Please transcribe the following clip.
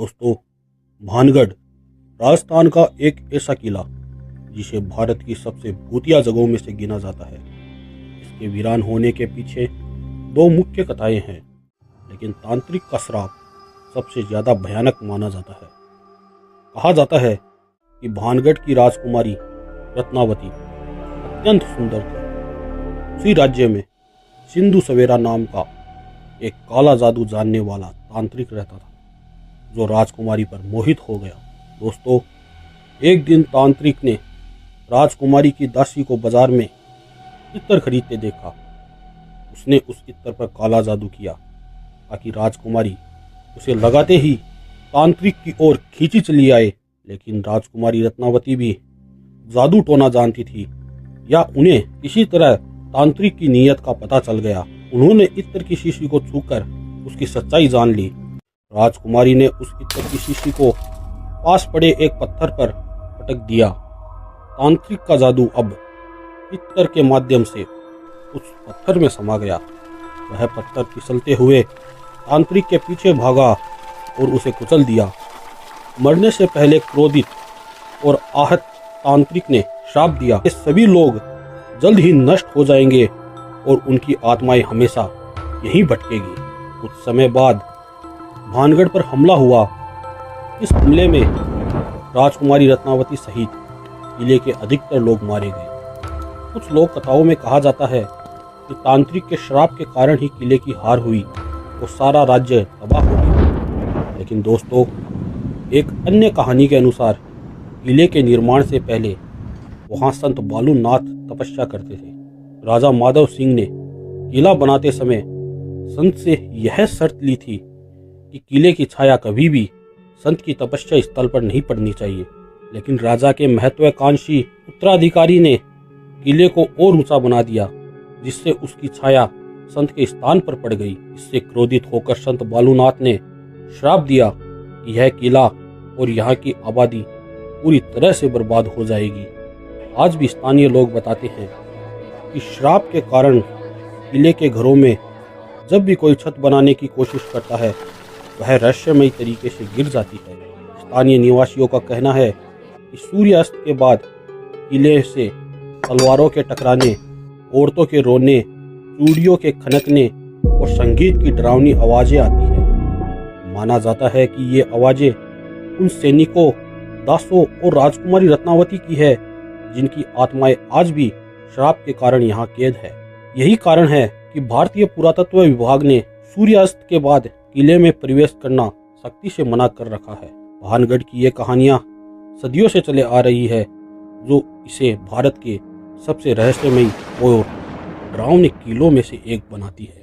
दोस्तों, भानगढ़ राजस्थान का एक ऐसा किला जिसे भारत की सबसे भूतिया जगहों में से गिना जाता है। इसके वीरान होने के पीछे दो मुख्य कथाएं हैं, लेकिन तांत्रिक का श्राप सबसे ज्यादा भयानक माना जाता है। कहा जाता है कि भानगढ़ की राजकुमारी रत्नावती अत्यंत सुंदर थी। उसी राज्य में सिंधु सवेरा नाम का एक काला जादू जानने वाला तांत्रिक रहता था, जो राजकुमारी पर मोहित हो गया। दोस्तों, एक दिन तांत्रिक ने राजकुमारी की दासी को बाजार में इत्र खरीदते देखा। उसने उस इत्र पर काला जादू किया ताकि राजकुमारी उसे लगाते ही तांत्रिक की ओर खींची चली आए। लेकिन राजकुमारी रत्नावती भी जादू टोना जानती थी, या उन्हें किसी तरह तांत्रिक की नीयत का पता चल गया। उन्होंने इत्र की शीशी को छूकर उसकी सच्चाई जान ली। राजकुमारी ने उस इत्र की शीशी को पास पड़े एक पत्थर पर पटक दिया। तांत्रिक का जादू अब इत्र के माध्यम से उस पत्थर में समा गया। वह पत्थर फिसलते हुए तांत्रिक के पीछे भागा और उसे कुचल दिया। मरने से पहले क्रोधित और आहत तांत्रिक ने श्राप दिया कि सभी लोग जल्द ही नष्ट हो जाएंगे और उनकी आत्माएं हमेशा यहीं भटकेगी। कुछ समय बाद भानगढ़ पर हमला हुआ। इस हमले में राजकुमारी रत्नावती सहित किले के अधिकतर लोग मारे गए। कुछ लोक कथाओं में कहा जाता है कि तांत्रिक के श्राप के कारण ही किले की हार हुई और सारा राज्य तबाह हो गया। लेकिन दोस्तों, एक अन्य कहानी के अनुसार किले के निर्माण से पहले वहां संत बालूनाथ तपस्या करते थे। राजा माधव सिंह ने किला बनाते समय संत से यह शर्त ली थी कि किले की छाया कभी भी संत की तपस्या स्थल पर नहीं पड़नी चाहिए। लेकिन राजा के महत्वाकांक्षी उत्तराधिकारी ने किले को और ऊंचा बना दिया, जिससे उसकी छाया संत के स्थान पर पड़ गई। इससे क्रोधित होकर संत बालूनाथ ने श्राप दिया कि यह किला और यहाँ की आबादी पूरी तरह से बर्बाद हो जाएगी। आज भी स्थानीय लोग बताते हैं कि श्राप के कारण किले के घरों में जब भी कोई छत बनाने की कोशिश करता है, वह रहस्यमयी तरीके से गिर जाती है। स्थानीय निवासियों का कहना है कि सूर्यास्त के बाद किले से तलवारों के टकराने, औरतों के रोने, चूड़ियों के खनकने और संगीत की डरावनी आवाजें आती हैं। माना जाता है कि ये आवाजें उन सैनिकों, दासों और राजकुमारी रत्नावती की है, जिनकी आत्माएं आज भी श्राप के कारण यहाँ कैद है। यही कारण है कि भारतीय पुरातत्व विभाग ने सूर्यास्त के बाद किले में प्रवेश करना सख्ती से मना कर रखा है। भानगढ़ की ये कहानियां सदियों से चले आ रही है, जो इसे भारत के सबसे रहस्यमयी और डरावने किलों में से एक बनाती है।